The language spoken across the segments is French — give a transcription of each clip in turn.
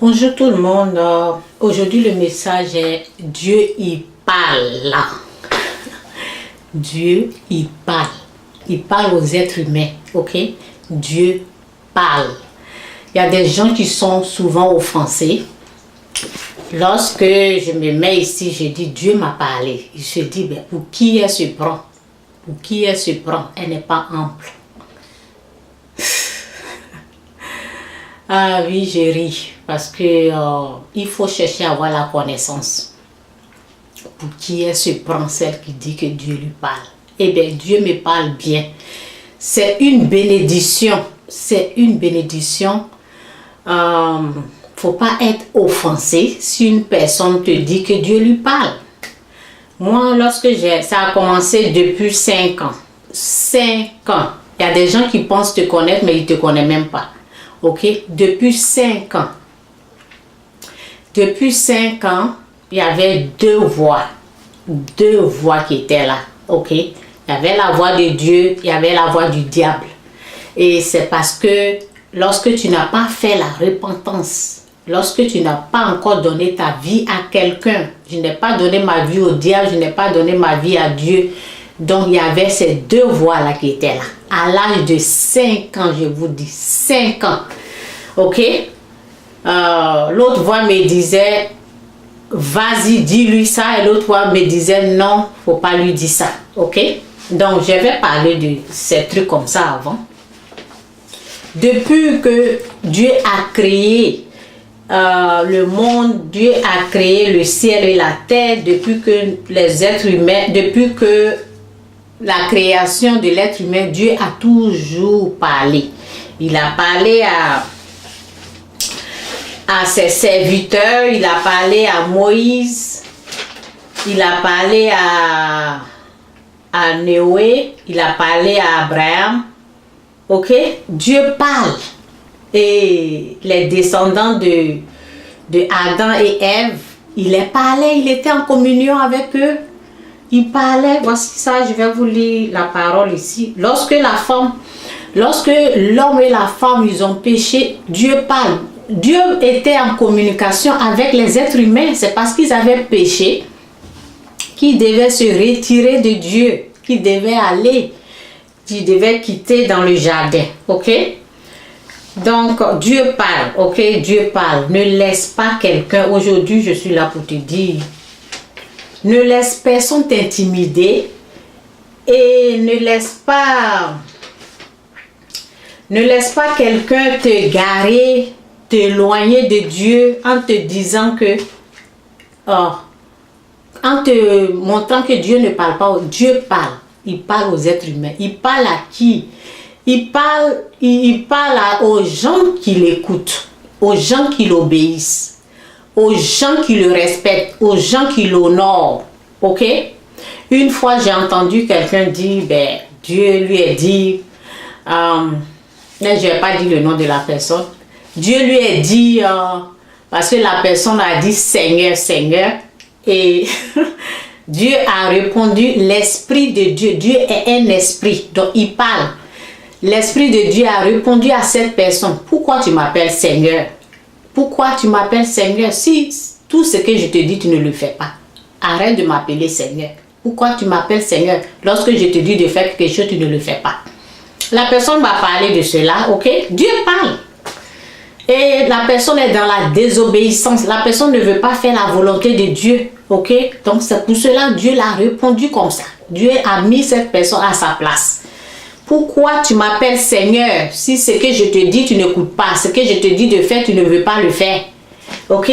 Bonjour tout le monde. Aujourd'hui le message est Dieu il parle. Dieu il parle. Il parle aux êtres humains. Ok? Dieu parle. Il y a des gens qui sont souvent offensés. Lorsque je me mets ici, je dis Dieu m'a parlé. Il se dit ben, pour qui elle se prend? Pour qui elle se prend? Elle n'est pas ample. Ah oui, je ris parce que il faut chercher à avoir la connaissance. Pour qui elle se prend, celle qui dit que Dieu lui parle. Eh bien, Dieu me parle bien. C'est une bénédiction. C'est une bénédiction. Faut pas être offensé si une personne te dit que Dieu lui parle. Moi, ça a commencé depuis 5 ans. 5 ans. Il y a des gens qui pensent te connaître, mais ils ne te connaissent même pas. Ok, depuis 5 ans. Depuis 5 ans, il y avait deux voix. Deux voix qui étaient là. Ok, il y avait la voix de Dieu, il y avait la voix du diable. Et c'est parce que lorsque tu n'as pas fait la repentance, lorsque tu n'as pas encore donné ta vie à quelqu'un, je n'ai pas donné ma vie au diable, je n'ai pas donné ma vie à Dieu. Donc, il y avait ces deux voix-là qui étaient là. À l'âge de 5 ans, je vous dis, 5 ans. Ok? L'autre voix me disait, vas-y, dis-lui ça. Et l'autre voix me disait, non, faut pas lui dire ça. Ok? Donc, je vais parler de ces trucs comme ça avant. Depuis que Dieu a créé le monde, Dieu a créé le ciel et la terre, depuis que les êtres humains, depuis que la création de l'être humain, Dieu a toujours parlé. Il a parlé à ses serviteurs, il a parlé à Moïse, il a parlé à Noé, il a parlé à Abraham. Ok? Dieu parle. Et les descendants de Adam et Ève, il les parlait, il était en communion avec eux. Il parlait, voici ça, je vais vous lire la parole ici. Lorsque l'homme et la femme, ils ont péché, Dieu parle. Dieu était en communication avec les êtres humains. C'est parce qu'ils avaient péché qu'ils devaient se retirer de Dieu, qu'ils devaient aller, qu'ils devaient quitter dans le jardin. Ok? Donc, Dieu parle. Ok? Dieu parle. Ne laisse pas quelqu'un. Aujourd'hui, je suis là pour te dire. Ne laisse personne t'intimider et ne laisse pas quelqu'un te garer, t'éloigner de Dieu en te disant que, en te montrant que Dieu ne parle pas. Dieu parle. Il parle aux êtres humains. Il parle à qui? Il parle aux gens qui l'écoutent, aux gens qui l'obéissent, aux gens qui le respectent, aux gens qui l'honorent. Ok? Une fois, j'ai entendu quelqu'un dire, ben, Dieu lui a dit, je ne vais pas dire le nom de la personne. Dieu lui a dit, parce que la personne a dit Seigneur, Seigneur, et Dieu a répondu, l'Esprit de Dieu. Dieu est un esprit, donc il parle. L'Esprit de Dieu a répondu à cette personne, pourquoi tu m'appelles Seigneur? Pourquoi tu m'appelles Seigneur? Si tout ce que je te dis, tu ne le fais pas. Arrête de m'appeler Seigneur. Pourquoi tu m'appelles Seigneur? Lorsque je te dis de faire quelque chose, tu ne le fais pas. La personne m'a parlé de cela, ok? Dieu parle. Et la personne est dans la désobéissance. La personne ne veut pas faire la volonté de Dieu, ok? Donc c'est pour cela que Dieu l'a répondu comme ça. Dieu a mis cette personne à sa place. Pourquoi tu m'appelles Seigneur si ce que je te dis tu n'écoutes pas, ce que je te dis de faire tu ne veux pas le faire? Ok?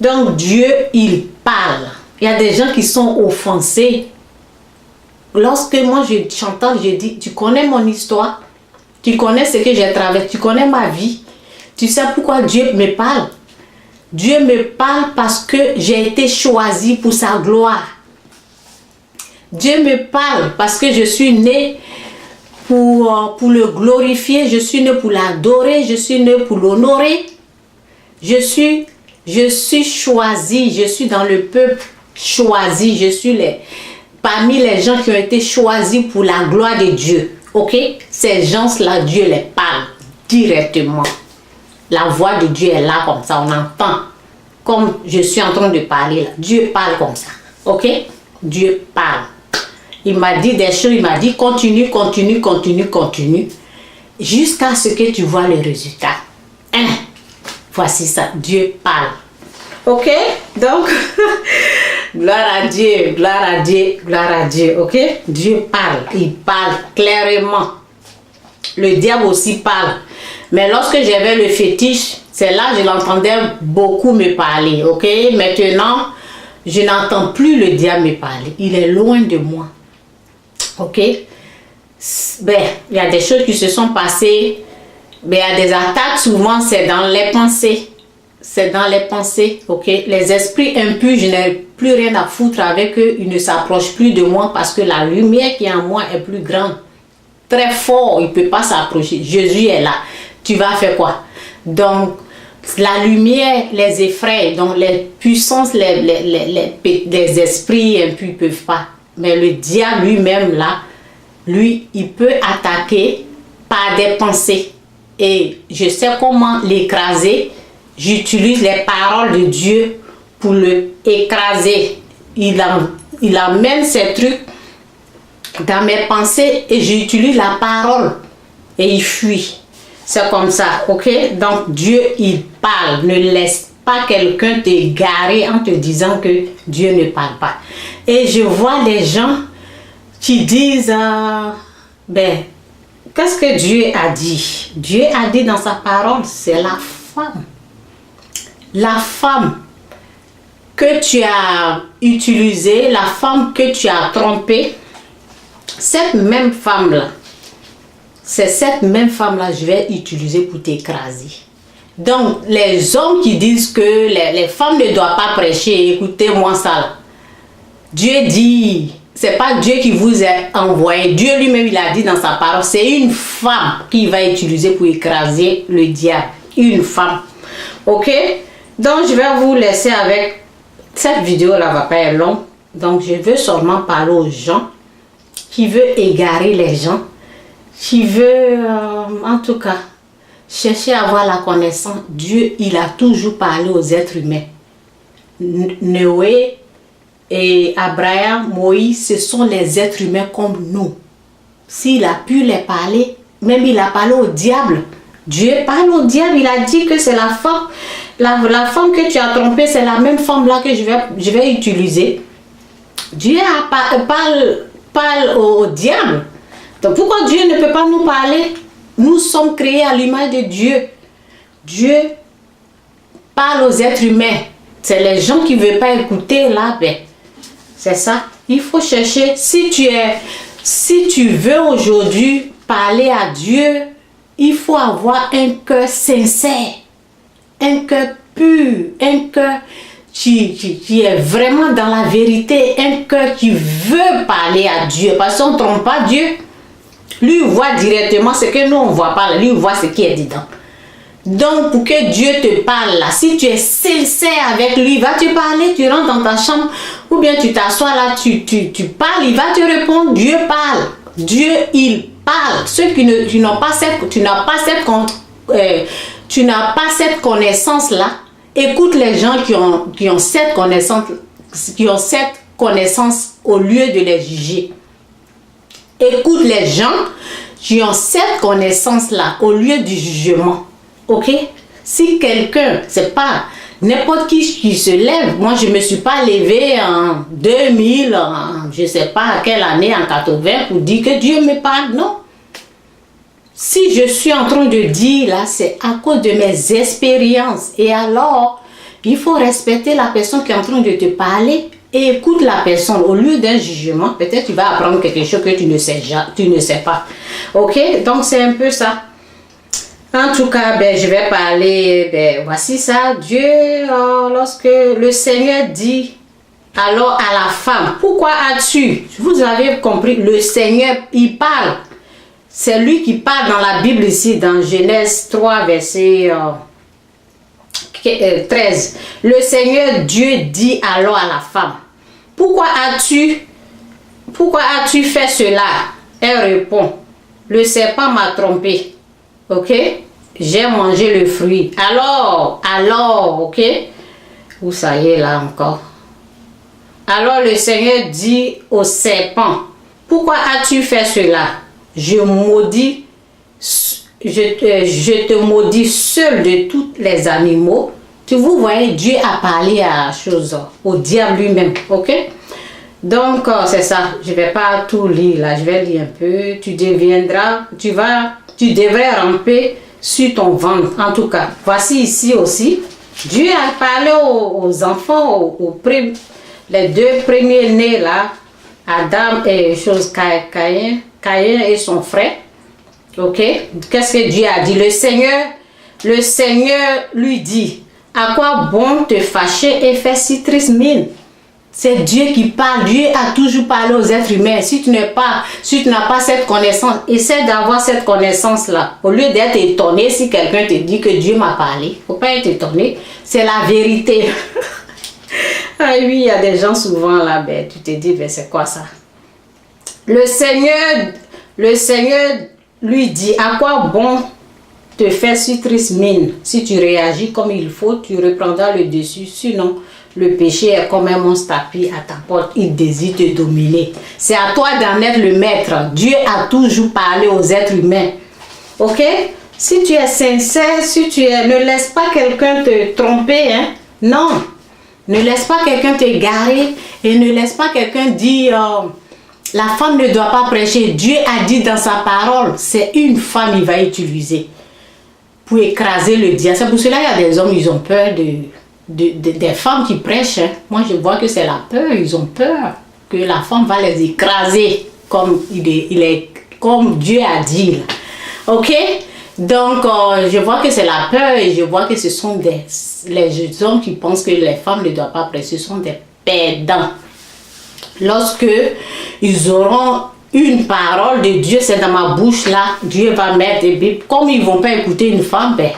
Donc Dieu il parle. Il y a des gens qui sont offensés. Lorsque moi j'entends, je dis, tu connais mon histoire, tu connais ce que j'ai traversé, tu connais ma vie, tu sais pourquoi Dieu me parle? Dieu me parle parce que j'ai été choisi pour sa gloire. Dieu me parle parce que je suis né pour le glorifier, je suis né pour l'adorer, je suis né pour l'honorer. Je suis choisi, je suis dans le peuple choisi, je suis parmi les gens qui ont été choisis pour la gloire de Dieu. Ok? Ces gens-là, Dieu les parle directement. La voix de Dieu est là comme ça, on entend. Comme je suis en train de parler là. Dieu parle comme ça. Ok? Dieu parle. Il m'a dit des choses, il m'a dit continue, continue, continue, continue. Jusqu'à ce que tu vois le résultat. Voici ça, Dieu parle. Ok? Donc, gloire à Dieu, gloire à Dieu, gloire à Dieu. Ok? Dieu parle, il parle clairement. Le diable aussi parle. Mais lorsque j'avais le fétiche, c'est là que je l'entendais beaucoup me parler. Ok? Maintenant, je n'entends plus le diable me parler. Il est loin de moi. Ok? Ben, il y a des choses qui se sont passées. Ben, il y a des attaques, souvent c'est dans les pensées. C'est dans les pensées, ok? Les esprits impurs, je n'ai plus rien à foutre avec eux. Ils ne s'approchent plus de moi parce que la lumière qui est en moi est plus grande. Très fort, il ne peut pas s'approcher. Jésus est là. Tu vas faire quoi? Donc, la lumière les effraie. Donc, les puissances, les esprits impurs ne peuvent pas. Mais le diable lui-même, là, lui, il peut attaquer par des pensées. Et je sais comment l'écraser. J'utilise les paroles de Dieu pour le écraser. Il amène ces trucs dans mes pensées et j'utilise la parole et il fuit. C'est comme ça, ok? Donc Dieu, il parle. Ne laisse pas quelqu'un te garer en te disant que Dieu ne parle pas. Et je vois des gens qui disent, ben, qu'est-ce que Dieu a dit? Dieu a dit dans sa parole, c'est la femme. La femme que tu as utilisée, la femme que tu as trompée, cette même femme-là, c'est cette même femme-là que je vais utiliser pour t'écraser. Donc, les hommes qui disent que les femmes ne doivent pas prêcher, écoutez-moi ça là. Dieu dit, c'est pas Dieu qui vous a envoyé. Dieu lui-même, il a dit dans sa parole, c'est une femme qui va utiliser pour écraser le diable. Une femme. Ok? Donc, je vais vous laisser avec... Cette vidéo-là va pas être longue. Donc, je veux seulement parler aux gens qui veulent égarer les gens, qui veulent, en tout cas, chercher à avoir la connaissance. Dieu, il a toujours parlé aux êtres humains. Noé et Abraham, Moïse, ce sont les êtres humains comme nous. S'il a pu les parler, même il a parlé au diable. Dieu parle au diable, il a dit que c'est la femme. La femme que tu as trompée, c'est la même femme là que je vais utiliser. Dieu parle au diable. Donc pourquoi Dieu ne peut pas nous parler? Nous sommes créés à l'image de Dieu. Dieu parle aux êtres humains. C'est les gens qui ne veulent pas écouter là. Ben, c'est ça. Il faut chercher. Si tu veux aujourd'hui parler à Dieu, il faut avoir un cœur sincère. Un cœur pur, un cœur qui est vraiment dans la vérité, un cœur qui veut parler à Dieu. Parce qu'on ne trompe pas Dieu. Lui, il voit directement ce que nous, on ne voit pas. Lui, il voit ce qui est dedans. Donc, pour que Dieu te parle là, si tu es sincère avec lui, vas-tu parler, tu rentres dans ta chambre, ou bien tu t'assois là, tu parles, il va te répondre, Dieu parle. Dieu, il parle. Ceux qui n'ont pas cette connaissance-là, écoute les gens qui ont cette connaissance au lieu de les juger. Écoute les gens qui ont cette connaissance-là au lieu du jugement. Ok? Si quelqu'un, c'est pas n'importe qui se lève. Moi, je ne me suis pas levée en 2000, je ne sais pas à quelle année, en 80, pour dire que Dieu me parle. Non. Si je suis en train de dire là, c'est à cause de mes expériences. Et alors, il faut respecter la personne qui est en train de te parler et écoute la personne. Au lieu d'un jugement, peut-être tu vas apprendre quelque chose que tu ne sais pas. Ok? Donc, c'est un peu ça. En tout cas, ben, je vais parler, voici ça. Dieu, lorsque le Seigneur dit alors à la femme, pourquoi as-tu? Vous avez compris, le Seigneur, il parle. C'est lui qui parle dans la Bible ici, dans Genèse 3, verset 13. Le Seigneur Dieu dit alors à la femme, pourquoi as-tu fait cela? Elle répond, le serpent m'a trompé. Ok? j'ai mangé le fruit. Alors, ok? Où ça y est là encore? Alors le Seigneur dit au serpent, pourquoi as-tu fait cela? Je te maudis seul de tous les animaux. Vous voyez, Dieu a parlé à chose, au diable lui-même, ok? Donc, c'est ça. Je ne vais pas tout lire là, je vais lire un peu. Tu devrais ramper sur ton ventre, en tout cas. Voici ici aussi, Dieu a parlé aux enfants, les deux premiers nés là, Adam et Caïn et son frère. Ok? Qu'est-ce que Dieu a dit? Le Seigneur lui dit, à quoi bon te fâcher et faire si triste mine? C'est Dieu qui parle. Dieu a toujours parlé aux êtres humains. Si tu n'as pas cette connaissance, essaie d'avoir cette connaissance-là. Au lieu d'être étonné si quelqu'un te dit que Dieu m'a parlé, il ne faut pas être étonné. C'est la vérité. Ah oui, il y a des gens souvent là, ben, tu te dis, ben, c'est quoi ça? Le Seigneur lui dit, à quoi bon te faire si triste mine? Si tu réagis comme il faut, tu reprendras le dessus. Sinon, le péché est comme un monstre tapis à ta porte. Il désire te dominer. C'est à toi d'en être le maître. Dieu a toujours parlé aux êtres humains. Ok? Si tu es sincère, ne laisse pas quelqu'un te tromper. Hein? Non. Ne laisse pas quelqu'un te garer. Et ne laisse pas quelqu'un dire... la femme ne doit pas prêcher. Dieu a dit dans sa parole, c'est une femme il va utiliser pour écraser le diable. C'est pour cela qu'il y a des hommes, ils ont peur des femmes qui prêchent. Hein. Moi, je vois que c'est la peur. Ils ont peur que la femme va les écraser comme, comme Dieu a dit. Là. Ok? Donc, je vois que c'est la peur et je vois que ce sont les hommes qui pensent que les femmes ne doivent pas prêcher. Ce sont des perdants. Lorsque ils auront une parole de Dieu, c'est dans ma bouche là, Dieu va mettre des bibles. Comme ils ne vont pas écouter une femme, ben,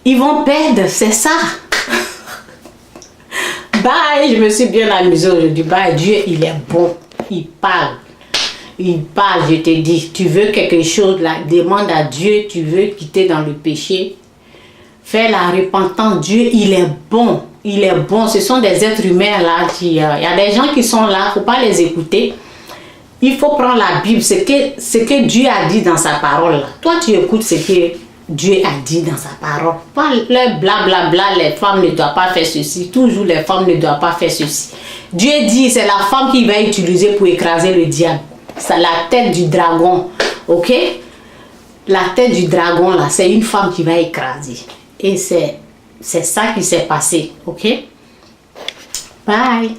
ils vont perdre, c'est ça. Bye, je me suis bien amusée aujourd'hui. Bye, Dieu, il est bon. Il parle. Il parle, je te dis. Tu veux quelque chose là, demande à Dieu. Tu veux quitter dans le péché. Fais la repentance. Dieu, il est bon. Il est bon. Ce sont des êtres humains là. Il y a des gens qui sont là. Il ne faut pas les écouter. Il faut prendre la Bible. Ce que Dieu a dit dans sa parole là. Toi, tu écoutes ce que Dieu a dit dans sa parole. Pas le blablabla, les femmes ne doivent pas faire ceci. Toujours les femmes ne doivent pas faire ceci. Dieu dit, c'est la femme qui va utiliser pour écraser le diable. C'est la tête du dragon. Ok? La tête du dragon, là, c'est une femme qui va écraser. Et c'est ça qui s'est passé. Ok? Bye.